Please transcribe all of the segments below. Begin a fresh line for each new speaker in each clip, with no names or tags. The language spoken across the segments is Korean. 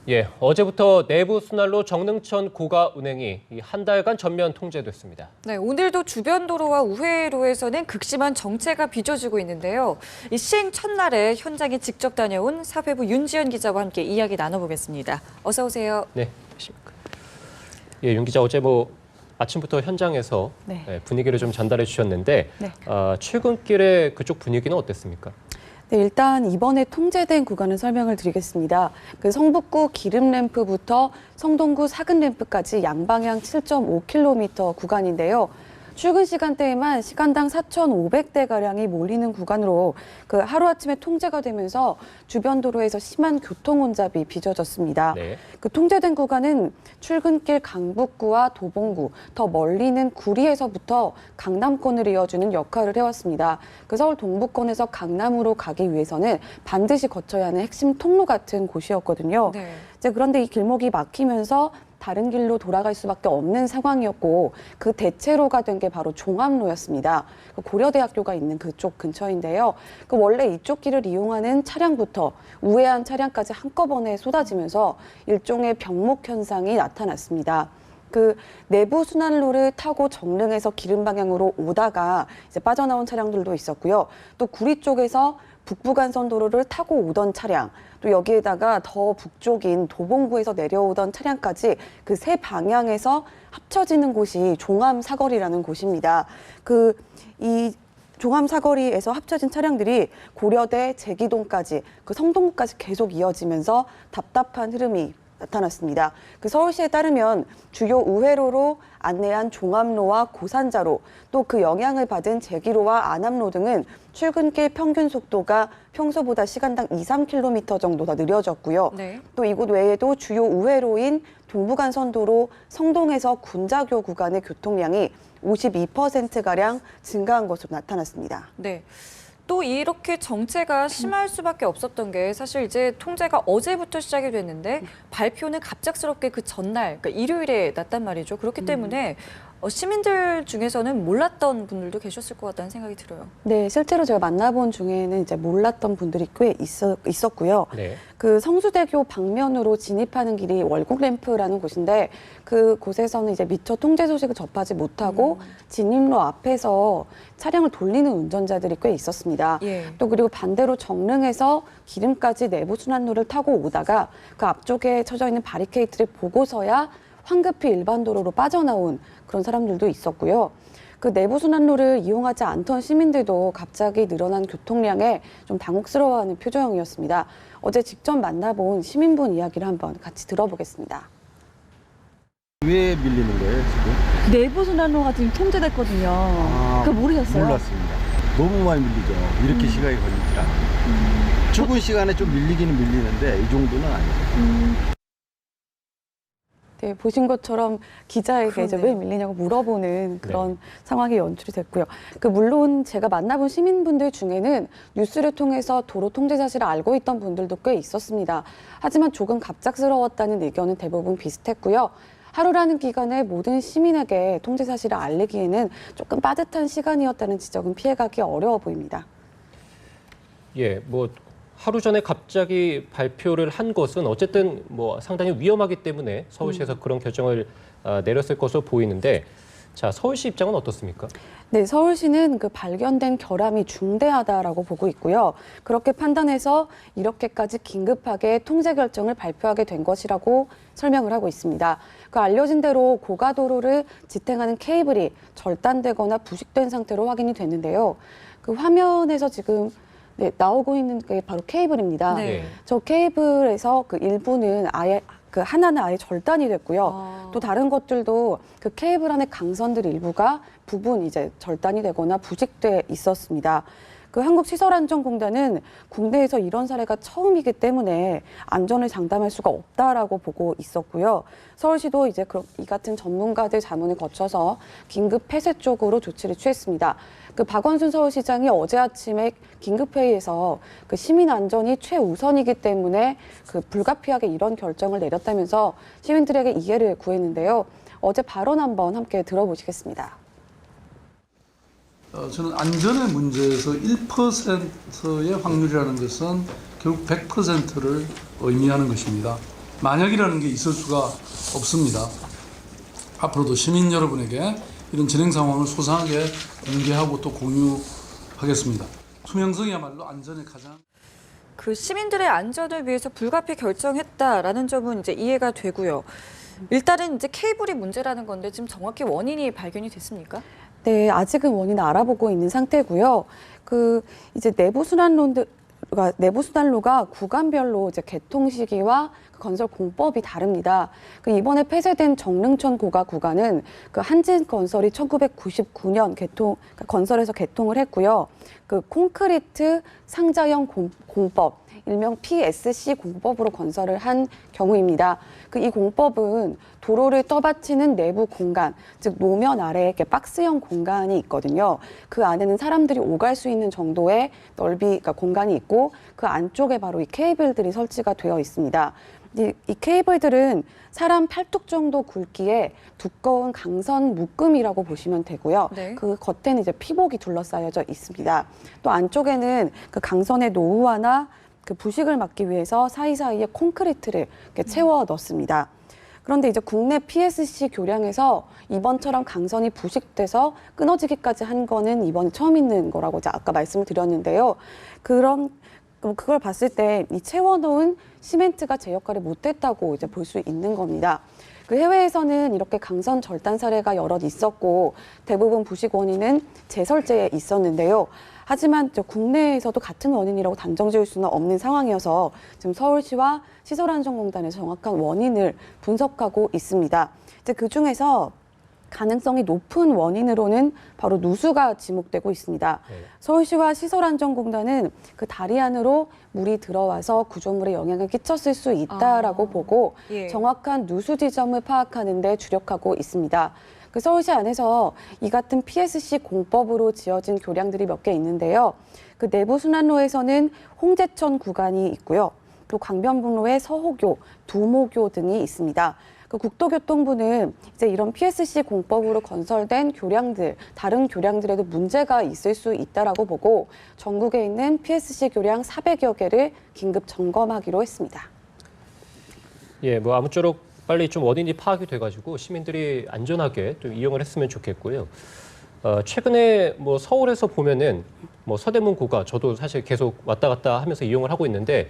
예, 어제부터 내부 순환로 정릉천 고가 운행이 한 달간 전면 통제됐습니다.
네, 오늘도 주변 도로와 우회로에서는 극심한 정체가 빚어지고 있는데요. 이 시행 첫날에 현장에 직접 다녀온 사회부 윤지연 기자와 함께 이야기 나눠보겠습니다. 어서 오세요.
네, 안녕하십니까. 예, 윤 기자 어제 아침부터 현장에서 분위기를 좀 전달해 주셨는데 출근길에 그쪽 분위기는 어땠습니까?
네, 일단 이번에 통제된 구간을 설명을 드리겠습니다. 그 성북구 기름램프부터 성동구 사근램프까지 양방향 7.5km 구간인데요. 출근 시간대에만 시간당 4,500대가량이 몰리는 구간으로 그 하루아침에 통제가 되면서 주변 도로에서 심한 교통 혼잡이 빚어졌습니다.
네.
그 통제된 구간은 출근길 강북구와 도봉구, 더 멀리는 구리에서부터 강남권을 이어주는 역할을 해왔습니다. 그 서울 동부권에서 강남으로 가기 위해서는 반드시 거쳐야 하는 핵심 통로 같은 곳이었거든요.
네.
이제 그런데 이 길목이 막히면서 다른 길로 돌아갈 수밖에 없는 상황이었고 그 대체로가 된 게 바로 종합로였습니다. 고려대학교가 있는 그쪽 근처인데요. 원래 이쪽 길을 이용하는 차량부터 우회한 차량까지 한꺼번에 쏟아지면서 일종의 병목 현상이 나타났습니다. 그 내부 순환로를 타고 정릉에서 기름 방향으로 오다가 이제 빠져나온 차량들도 있었고요. 또 구리 쪽에서 북부간선 도로를 타고 오던 차량, 또 여기에다가 더 북쪽인 도봉구에서 내려오던 차량까지 그 세 방향에서 합쳐지는 곳이 종암사거리라는 곳입니다. 이 종암사거리에서 합쳐진 차량들이 고려대, 제기동까지, 그 성동구까지 계속 이어지면서 답답한 흐름이 나타났습니다. 그 서울시에 따르면 주요 우회로로 안내한 종암로와 고산자로, 또 그 영향을 받은 제기로와 안암로 등은 출근길 평균 속도가 평소보다 시간당 2-3km 정도 더 느려졌고요.
네.
또 이곳 외에도 주요 우회로인 동부간선도로 성동에서 군자교 구간의 교통량이 52%가량 증가한 것으로 나타났습니다.
네. 또 이렇게 정체가 심할 수밖에 없었던 게 사실 이제 통제가 어제부터 시작이 됐는데 발표는 갑작스럽게 그 전날, 그러니까 일요일에 났단 말이죠. 그렇기 때문에 시민들 중에서는 몰랐던 분들도 계셨을 것 같다는 생각이 들어요.
네, 실제로 제가 만나본 중에는 이제 몰랐던 분들이 꽤 있었고요.
네.
그 성수대교 방면으로 진입하는 길이 월곡램프라는 곳인데 그 곳에서는 이제 미처 통제 소식을 접하지 못하고 진입로 앞에서 차량을 돌리는 운전자들이 꽤 있었습니다.
예.
또 그리고 반대로 정릉에서 기름까지 내부 순환로를 타고 오다가 그 앞쪽에 쳐져 있는 바리케이트를 보고서야 황급히 일반 도로로 빠져나온 그런 사람들도 있었고요. 그 내부 순환로를 이용하지 않던 시민들도 갑자기 늘어난 교통량에 좀 당혹스러워하는 표정이었습니다. 어제 직접 만나본 시민분 이야기를 한번 같이 들어보겠습니다.
왜 밀리는 거예요, 지금?
내부 순환로가 지금 통제됐거든요. 그거 모르셨어요?
몰랐습니다. 너무 많이 밀리죠. 이렇게 시간이 걸리질 않아요. 출근 시간에 좀 밀리기는 밀리는데 이 정도는 아니에요.
네, 보신 것처럼 기자에게 이제
그러네요.
왜 밀리냐고 물어보는 그런 상황이 연출이 됐고요. 물론 제가 만나본 시민분들 중에는 뉴스를 통해서 도로 통제 사실을 알고 있던 분들도 꽤 있었습니다. 하지만 조금 갑작스러웠다는 의견은 대부분 비슷했고요. 하루라는 기간에 모든 시민에게 통제 사실을 알리기에는 조금 빠듯한 시간이었다는 지적은 피해가기 어려워 보입니다.
예, 하루 전에 갑자기 발표를 한 것은 어쨌든 상당히 위험하기 때문에 서울시에서 그런 결정을 내렸을 것으로 보이는데, 자, 서울시 입장은 어떻습니까?
네, 서울시는 그 발견된 결함이 중대하다라고 보고 있고요. 그렇게 판단해서 이렇게까지 긴급하게 통제 결정을 발표하게 된 것이라고 설명을 하고 있습니다. 그 알려진 대로 고가도로를 지탱하는 케이블이 절단되거나 부식된 상태로 확인이 됐는데요. 그 화면에서 지금 나오고 있는 게 바로 케이블입니다.
네.
저 케이블에서 그 일부는 아예 그 하나는 아예 절단이 됐고요. 또 다른 것들도 그 케이블 안에 강선들 일부가 부분 이제 절단이 되거나 부식돼 있었습니다. 그 한국시설안전공단은 국내에서 이런 사례가 처음이기 때문에 안전을 장담할 수가 없다라고 보고 있었고요. 서울시도 이제 이 같은 전문가들 자문을 거쳐서 긴급 폐쇄 쪽으로 조치를 취했습니다. 그 박원순 서울시장이 어제 아침에 긴급회의에서 그 시민 안전이 최우선이기 때문에 그 불가피하게 이런 결정을 내렸다면서 시민들에게 이해를 구했는데요. 어제 발언 한번 함께 들어보시겠습니다.
저는 안전의 문제에서 1%의 확률이라는 것은 결국 100%를 의미하는 것입니다. 만약이라는 게 있을 수가 없습니다. 앞으로도 시민 여러분에게 이런 진행 상황을 소상하게 공개하고 또 공유하겠습니다. 투명성이야말로 안전의 가장
그 시민들의 안전을 위해서 불가피 결정했다라는 점은 이제 이해가 되고요. 일단은 이제 케이블이 문제라는 건데 지금 정확히 원인이 발견이 됐습니까?
네, 아직은 원인을 알아보고 있는 상태고요. 이제 내부 순환로가 구간별로 이제 개통 시기와 건설 공법이 다릅니다. 이번에 폐쇄된 정릉천 고가 구간은 한진건설이 1999년 건설해서 개통을 했고요. 콘크리트 상자형 공법, 일명 PSC 공법으로 건설을 한 경우입니다. 이 공법은 도로를 떠받치는 내부 공간, 즉 노면 아래에 이렇게 박스형 공간이 있거든요. 그 안에는 사람들이 오갈 수 있는 정도의 그러니까 공간이 있고 그 안쪽에 바로 이 케이블들이 설치가 되어 있습니다. 이 케이블들은 사람 팔뚝 정도 굵기에 두꺼운 강선 묶음이라고 보시면 되고요.
네.
그 겉에는 이제 피복이 둘러싸여져 있습니다. 또 안쪽에는 그 강선의 노후화나 부식을 막기 위해서 사이사이에 콘크리트를 이렇게 채워 넣습니다. 그런데 이제 국내 PSC 교량에서 이번처럼 강선이 부식돼서 끊어지기까지 한 거는 이번이 처음 있는 거라고 아까 말씀을 드렸는데요. 그걸 봤을 때 이 채워놓은 시멘트가 제 역할을 못했다고 이제 볼 수 있는 겁니다. 해외에서는 이렇게 강선 절단 사례가 여럿 있었고 대부분 부식 원인은 재설제에 있었는데요. 하지만 국내에서도 같은 원인이라고 단정 지을 수는 없는 상황이어서 지금 서울시와 시설안전공단에서 정확한 원인을 분석하고 있습니다. 그 중에서 가능성이 높은 원인으로는 바로 누수가 지목되고 있습니다.
네.
서울시와 시설안전공단은 다리 안으로 물이 들어와서 구조물에 영향을 끼쳤을 수 있다라고 보고
예.
정확한 누수 지점을 파악하는 데 주력하고 있습니다. 서울시 안에서 이 같은 PSC 공법으로 지어진 교량들이 몇 개 있는데요. 내부 순환로에서는 홍제천 구간이 있고요. 또 강변북로의 서호교, 두모교 등이 있습니다. 국토교통부는 이제 이런 PSC 공법으로 건설된 교량들, 다른 교량들에도 문제가 있을 수 있다라고 보고 전국에 있는 PSC 교량 400여 개를 긴급 점검하기로 했습니다.
예, 아무쪼록 빨리 좀 원인이 파악이 돼가지고 시민들이 안전하게 좀 이용을 했으면 좋겠고요. 최근에 서울에서 보면은 서대문 고가 저도 사실 계속 왔다 갔다 하면서 이용을 하고 있는데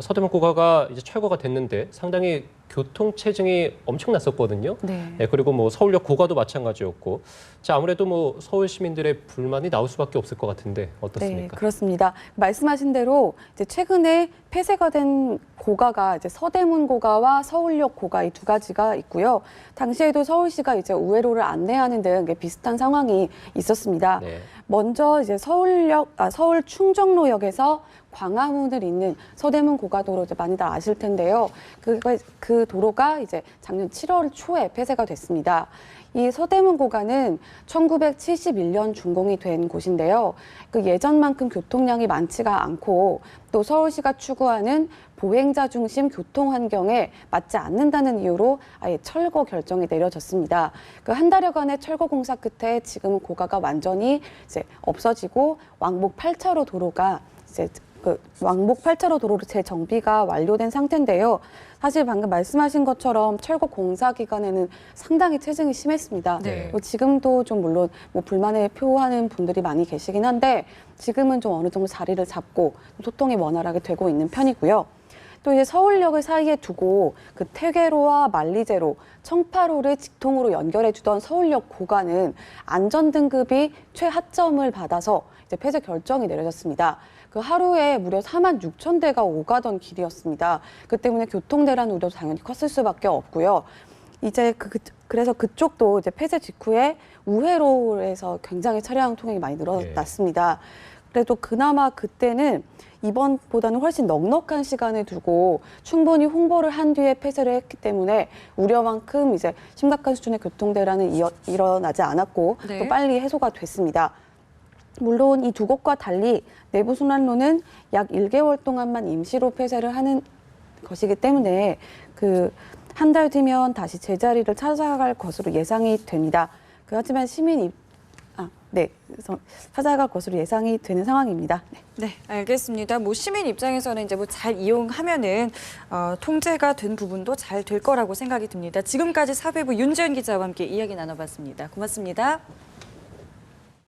서대문 고가가 이제 철거가 됐는데 상당히 교통 체증이 엄청났었거든요.
네.
네, 그리고 서울역 고가도 마찬가지였고, 자 아무래도 서울 시민들의 불만이 나올 수밖에 없을 것 같은데 어떻습니까?
네, 그렇습니다. 말씀하신 대로 이제 최근에 폐쇄가 된 고가가 이제 서대문 고가와 서울역 고가 이 두 가지가 있고요. 당시에도 서울시가 이제 우회로를 안내하는 등 비슷한 상황이 있었습니다.
네.
먼저 이제 서울 충정로역에서 광화문을 잇는 서대문 고가도로 이제 많이들 아실 텐데요. 그 도로가 이제 작년 7월 초에 폐쇄가 됐습니다. 이 서대문 고가는 1971년 준공이 된 곳인데요. 예전만큼 교통량이 많지가 않고 또 서울시가 추구하는 보행자 중심 교통 환경에 맞지 않는다는 이유로 아예 철거 결정이 내려졌습니다. 한 달여간의 철거 공사 끝에 지금은 고가가 완전히 이제 없어지고 왕복 8차로 도로가 이제 왕복 8차로 도로로 재정비가 완료된 상태인데요. 사실 방금 말씀하신 것처럼 철거 공사 기간에는 상당히 체증이 심했습니다.
네.
지금도 좀 물론 불만을 표하는 분들이 많이 계시긴 한데 지금은 좀 어느 정도 자리를 잡고 소통이 원활하게 되고 있는 편이고요. 또 이제 서울역을 사이에 두고 퇴계로와 만리제로, 청파로를 직통으로 연결해주던 서울역 고가는 안전등급이 최하점을 받아서 이제 폐쇄 결정이 내려졌습니다. 하루에 무려 46,000대가 오가던 길이었습니다. 그 때문에 교통대란 우려도 당연히 컸을 수밖에 없고요. 이제 그래서 그쪽도 이제 폐쇄 직후에 우회로에서 굉장히 차량 통행이 많이 늘어났습니다. 그래도 그나마 그때는 이번보다는 훨씬 넉넉한 시간을 두고 충분히 홍보를 한 뒤에 폐쇄를 했기 때문에 우려만큼 이제 심각한 수준의 교통대란은 일어나지 않았고
네.
또 빨리 해소가 됐습니다. 물론 이 두 곳과 달리 내부 순환로는 약 1개월 동안만 임시로 폐쇄를 하는 것이기 때문에 한 달 뒤면 다시 제자리를 찾아갈 것으로 예상이 됩니다. 하지만 네, 그래서 찾아갈 것으로 예상이 되는 상황입니다. 네.
네, 알겠습니다. 뭐 시민 입장에서는 이제 뭐 잘 이용하면은 통제가 된 부분도 잘 될 거라고 생각이 듭니다. 지금까지 사회부 윤지연 기자와 함께 이야기 나눠봤습니다. 고맙습니다.